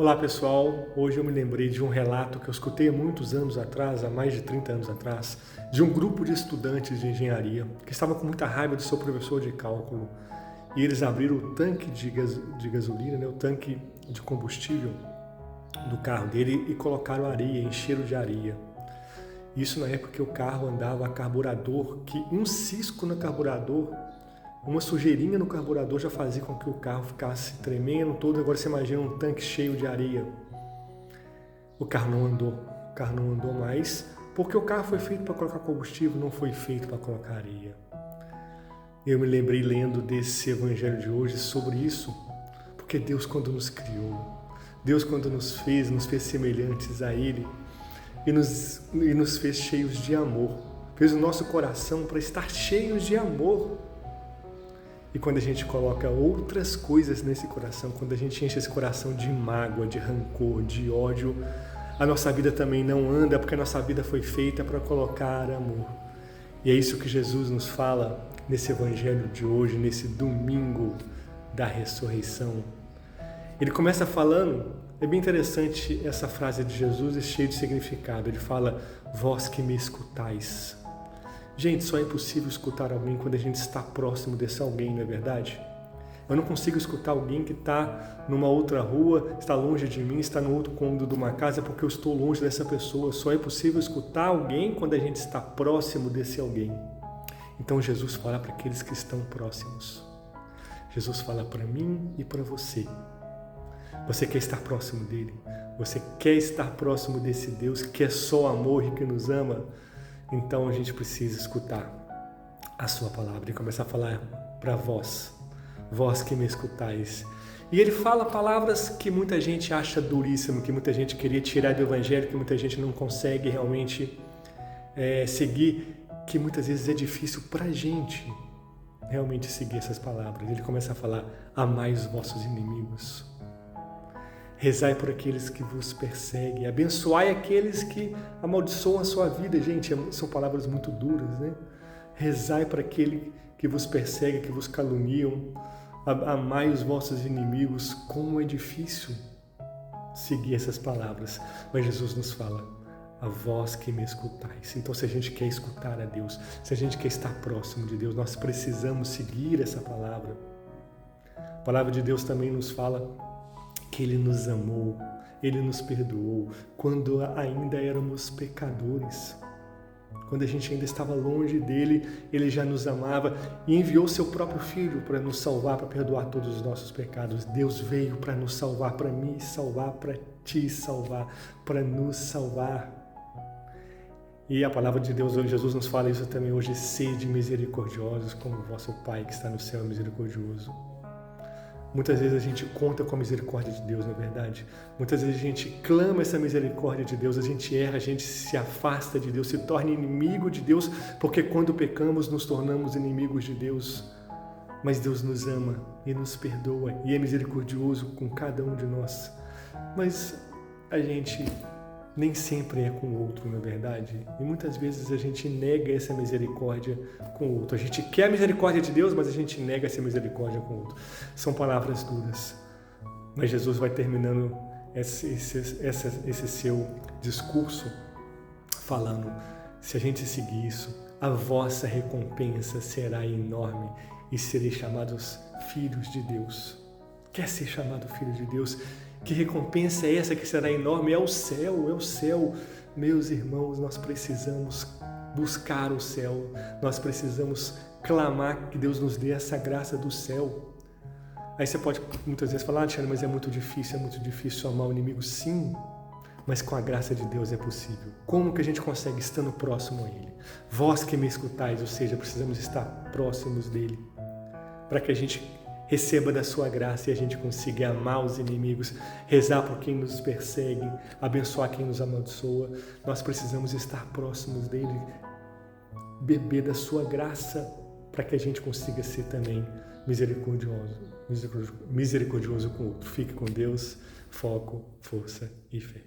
Olá pessoal, hoje eu me lembrei de um relato que eu escutei há muitos anos atrás, há mais de 30 anos atrás, de um grupo de estudantes de engenharia que estavam com muita raiva do seu professor de cálculo e eles abriram o tanque de gasolina, o tanque de combustível do carro dele e colocaram areia, encheram de areia. Isso na época que o carro andava a carburador, que um cisco no carburador, uma sujeirinha no carburador já fazia com que o carro ficasse tremendo todo. Agora você imagina um tanque cheio de areia. O carro não andou mais, porque o carro foi feito para colocar combustível, não foi feito para colocar areia. Eu me lembrei lendo desse evangelho de hoje sobre isso, porque Deus quando nos criou, Deus quando nos fez semelhantes a Ele e nos fez cheios de amor, fez o nosso coração para estar cheios de amor. E quando a gente coloca outras coisas nesse coração, quando a gente enche esse coração de mágoa, de rancor, de ódio, a nossa vida também não anda, porque a nossa vida foi feita para colocar amor. E é isso que Jesus nos fala nesse evangelho de hoje, nesse domingo da ressurreição. Ele começa falando, é bem interessante essa frase de Jesus, é cheia de significado. Ele fala, vós que me escutais. Gente, só é possível escutar alguém quando a gente está próximo desse alguém, não é verdade? Eu não consigo escutar alguém que está numa outra rua, está longe de mim, está no outro cômodo de uma casa porque eu estou longe dessa pessoa. Só é possível escutar alguém quando a gente está próximo desse alguém. Então Jesus fala para aqueles que estão próximos. Jesus fala para mim e para você. Você quer estar próximo dele? Você quer estar próximo desse Deus que é só amor e que nos ama? Então a gente precisa escutar a sua palavra e começar a falar para vós que me escutais. E ele fala palavras que muita gente acha duríssimo, que muita gente queria tirar do evangelho, que muita gente não consegue realmente seguir, que muitas vezes é difícil para a gente realmente seguir essas palavras. Ele começa a falar, amai os vossos inimigos. Rezai por aqueles que vos perseguem, abençoai aqueles que amaldiçoam a sua vida. Gente, são palavras muito duras, né? Rezai para aquele que vos persegue, que vos caluniam, amai os vossos inimigos. Como é difícil seguir essas palavras, mas Jesus nos fala, a vós que me escutais. Então, se a gente quer escutar a Deus, se a gente quer estar próximo de Deus, nós precisamos seguir essa palavra. A palavra de Deus também nos fala que Ele nos amou, Ele nos perdoou, quando ainda éramos pecadores. Quando a gente ainda estava longe dEle, Ele já nos amava e enviou Seu próprio Filho para nos salvar, para perdoar todos os nossos pecados. Deus veio para nos salvar, para me salvar, para te salvar, para nos salvar. E a palavra de Deus, Jesus nos fala isso também hoje, sede misericordiosos, como o vosso Pai que está no céu é misericordioso. Muitas vezes a gente conta com a misericórdia de Deus, não é verdade? Muitas vezes a gente clama essa misericórdia de Deus, a gente erra, a gente se afasta de Deus, se torna inimigo de Deus, porque quando pecamos nos tornamos inimigos de Deus. Mas Deus nos ama e nos perdoa e é misericordioso com cada um de nós. Mas a gente nem sempre é com o outro, não é verdade? E muitas vezes a gente nega essa misericórdia com o outro. A gente quer a misericórdia de Deus, mas a gente nega essa misericórdia com o outro. São palavras duras. Mas Jesus vai terminando esse seu discurso falando, se a gente seguir isso, a vossa recompensa será enorme e sereis chamados filhos de Deus. Quer ser chamado filho de Deus? Que recompensa é essa que será enorme? É o céu, é o céu. Meus irmãos, nós precisamos buscar o céu. Nós precisamos clamar que Deus nos dê essa graça do céu. Aí você pode muitas vezes falar, Alexandre, mas é muito difícil amar o inimigo. Sim, mas com a graça de Deus é possível. Como que a gente consegue estando próximo a Ele? Vós que me escutais, ou seja, precisamos estar próximos dEle, para que a gente receba da sua graça e a gente consiga amar os inimigos, rezar por quem nos persegue, abençoar quem nos amaldiçoa. Nós precisamos estar próximos dele, beber da sua graça, para que a gente consiga ser também misericordioso com o outro. Fique com Deus, foco, força e fé.